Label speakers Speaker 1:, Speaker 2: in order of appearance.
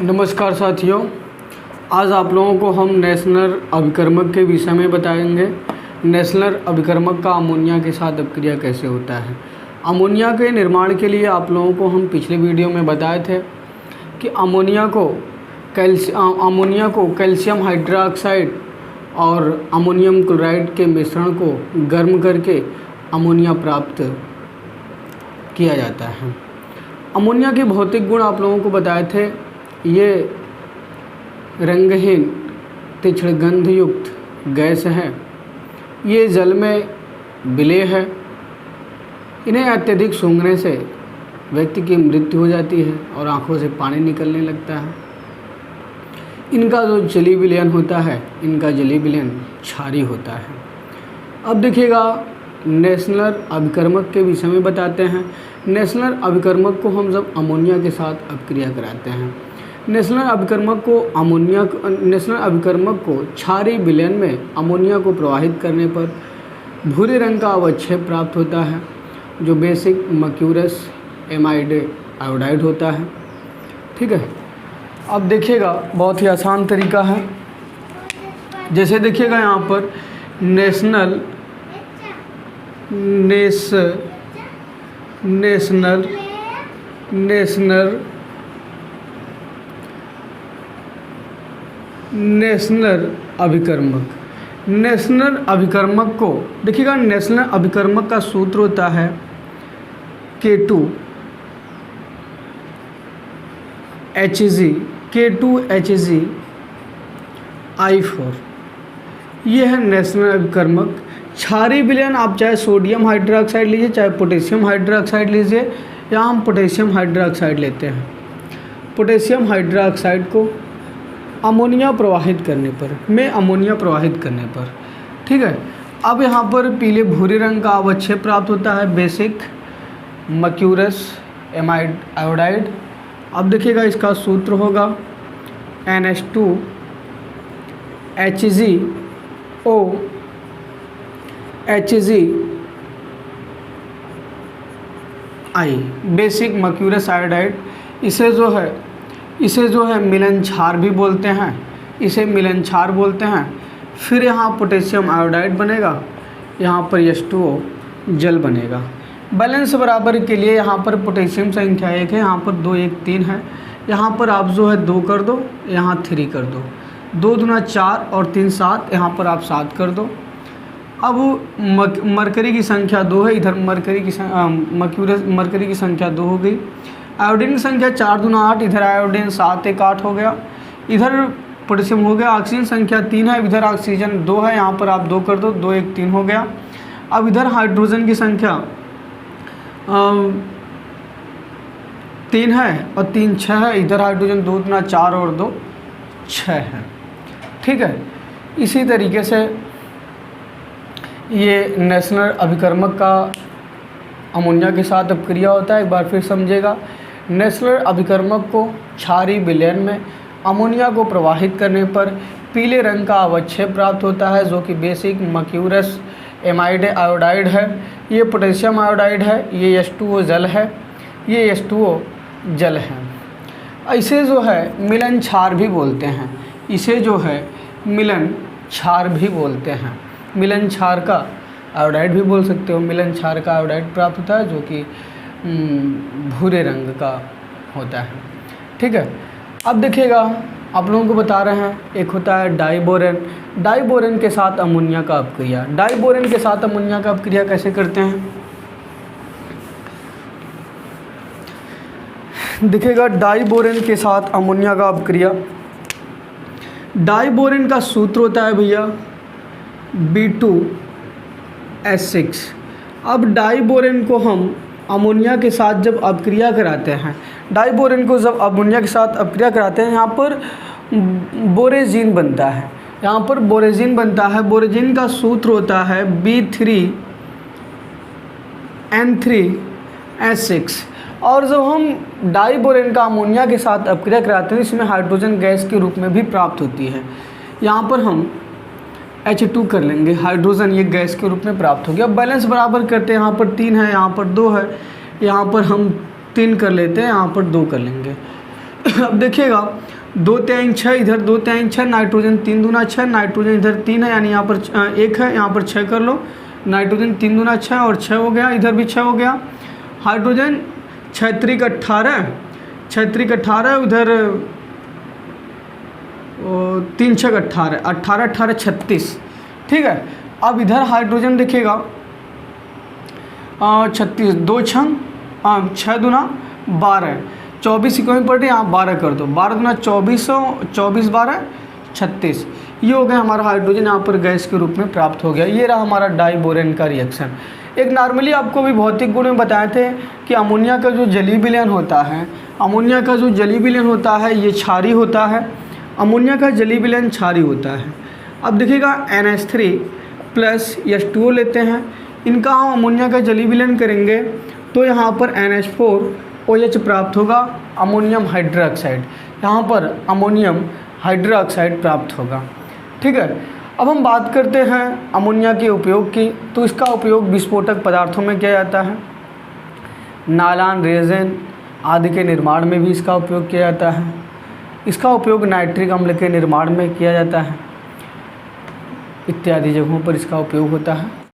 Speaker 1: नमस्कार साथियों, आज आप लोगों को हम नेशनल अभिकर्मक के विषय में बताएंगे। नेशनल अभिकर्मक का अमोनिया के साथ अपक्रिया कैसे होता है। अमोनिया के निर्माण के लिए आप लोगों को हम पिछले वीडियो में बताए थे कि अमोनिया को कैल्शियम हाइड्रोक्साइड और अमोनियम क्लोराइड के मिश्रण को गर्म करके अमोनिया प्राप्त किया जाता है। अमोनिया के भौतिक गुण आप लोगों को बताए थे। ये रंगहीन तीक्ष्ण गंध युक्त गैस है। ये जल में विलेय है। इन्हें अत्यधिक सूंघने से व्यक्ति की मृत्यु हो जाती है और आंखों से पानी निकलने लगता है। इनका जो जलीय विलयन होता है, इनका जलीय विलयन क्षारीय होता है। अब देखिएगा, नेशनल अभिकर्मक के विषय में बताते हैं। नेशनल अभिकर्मक को हम जब अमोनिया के साथ अपक्रिया कराते हैं, नेशनल अभिकर्मक को क्षारीय विलयन में अमोनिया को प्रवाहित करने पर भूरे रंग का अवक्षेप प्राप्त होता है, जो बेसिक मर्क्यूरस एमाइड आयोडाइड होता है। ठीक है। अब देखिएगा, बहुत ही आसान तरीका है। जैसे देखिएगा यहाँ पर नेशनल नेशनल अभिकर्मक को देखिएगा, नेशनल अभिकर्मक का सूत्र होता है K2HgI4। ये है नेशनल अभिकर्मक। क्षारीय विलयन आप चाहे सोडियम हाइड्रोक्साइड लीजिए, चाहे पोटेशियम हाइड्रोक्साइड लीजिए। यहाँ हम पोटेशियम हाइड्रोक्साइड लेते हैं। पोटेशियम हाइड्रोक्साइड को अमोनिया प्रवाहित करने पर ठीक है। अब यहाँ पर पीले भूरे रंग का अवक्षेप प्राप्त होता है, बेसिक मर्क्यूरस एमाइड आयोडाइड। अब देखिएगा, इसका सूत्र होगा NH2OHgI, बेसिक मर्क्यूरस आयोडाइड। इसे जो है मिलन क्षार भी बोलते हैं, इसे मिलन क्षार बोलते हैं। फिर यहाँ पोटेशियम आयोडाइड बनेगा, यहाँ पर H2O जल बनेगा। बैलेंस बराबर के लिए यहाँ पर पोटेशियम संख्या 1 है, यहाँ पर 2 1 3 है। यहाँ पर आप जो है 2 कर दो, यहाँ 3 कर दो। 2 दूना 4 और 3 7, यहाँ पर आप 7 कर दो। अब मरकरी की संख्या 2 है, इधर मरकरी की संख्या 2 हो गई। आयोडीन की संख्या 4 दूना 8, इधर आयोडीन 7 1 8 हो गया। इधर पोटेशियम हो गया। ऑक्सीजन संख्या 3 है, इधर ऑक्सीजन 2 है, यहाँ पर आप 2 कर दो। 2 1 3 हो गया। अब इधर हाइड्रोजन की संख्या 3 है और 3 6 है। इधर हाइड्रोजन 2 दूना 4 और 2 6 है। ठीक है। इसी तरीके से ये नेशनल अभिकर्मक का अमोनिया के साथ अपक्रिया होता है। एक बार फिर समझेगा, नेशनल अभिकर्मक को क्षारीय विलयन में अमोनिया को प्रवाहित करने पर पीले रंग का अवक्षेप प्राप्त होता है, जो कि बेसिक मर्क्यूरस एमाइड आयोडाइड है। ये पोटेशियम आयोडाइड है। ये H2O जल है। ये H2O जल है। इसे जो है मिलन क्षार भी बोलते हैं। मिलन क्षार का आयोडाइड भी बोल सकते हो। मिलन क्षार का आयोडाइड प्राप्त होता है, जो कि भूरे रंग का होता है। ठीक है। अब देखिएगा, आप लोगों को बता रहे हैं, एक होता है डाइबोरेन के साथ अमोनिया का अपक्रिया। डाइबोरेन के साथ अमोनिया का अपक्रिया कैसे करते हैं, देखिएगा। डाइबोरेन के साथ अमोनिया का अपक्रिया, डाइबोरेन का सूत्र होता है भैया B2S6। अब डाइबोरेन को हम अमोनिया के साथ जब अपक्रिया कराते हैं, यहाँ पर बोरेजिन बनता है। बोरेजिन का सूत्र होता है B3N3S6। और जब हम डाइबोरेन का अमोनिया के साथ अपक्रिया कराते हैं, इसमें हाइड्रोजन गैस के रूप में भी प्राप्त होती है। यहाँ पर हम H2 कर लेंगे, हाइड्रोजन ये गैस के रूप में प्राप्त हो गया। अब बैलेंस बराबर करते हैं, यहाँ पर 3 है, यहाँ पर 2 है, यहाँ पर हम 3 कर लेते हैं, यहाँ पर 2 कर लेंगे। अब देखिएगा 2×6 इधर 2×6 नाइट्रोजन 3 दूना 6 नाइट्रोजन इधर 3 है, यानी यहाँ पर 1 है, यहाँ पर 6 कर लो। नाइट्रोजन 3 दूना 6 और 6 हो गया, इधर भी 6 हो गया। हाइड्रोजन 6 त्रिक 18, 6 त्रिक 18 उधर 3 छक 18, 18 18 36, ठीक है। अब इधर हाइड्रोजन देखिएगा 36, 2 छंग 6 दूना 12, 24 इक्वल पड़े, यहाँ 12 कर दो, 12 दूना 24, 24 12 36, ये हो गया हमारा हाइड्रोजन यहाँ पर गैस के रूप में प्राप्त हो गया। ये रहा हमारा डाइबोरेन का रिएक्शन। एक नॉर्मली आपको भी भौतिक गुण में बताए थे कि अमोनिया का जो जलीय विलयन होता है, अमोनिया का जो जलीय विलयन होता है ये क्षारीय होता है, अमोनिया का जलीय विलयन क्षारीय होता है। अब देखिएगा NH3 प्लस H2O लेते हैं, इनका हम अमोनिया का जलीय विलयन करेंगे तो यहाँ पर NH4OH प्राप्त होगा, अमोनियम हाइड्रोक्साइड, यहाँ पर अमोनियम हाइड्रोक्साइड प्राप्त होगा, ठीक है। अब हम बात करते हैं अमोनिया के उपयोग की, तो इसका उपयोग विस्फोटक पदार्थों में किया जाता है, नायलॉन रेजिन आदि के निर्माण में भी इसका उपयोग किया जाता है। इसका उपयोग नाइट्रिक अम्ल के निर्माण में किया जाता है, इत्यादि जगहों पर इसका उपयोग होता है।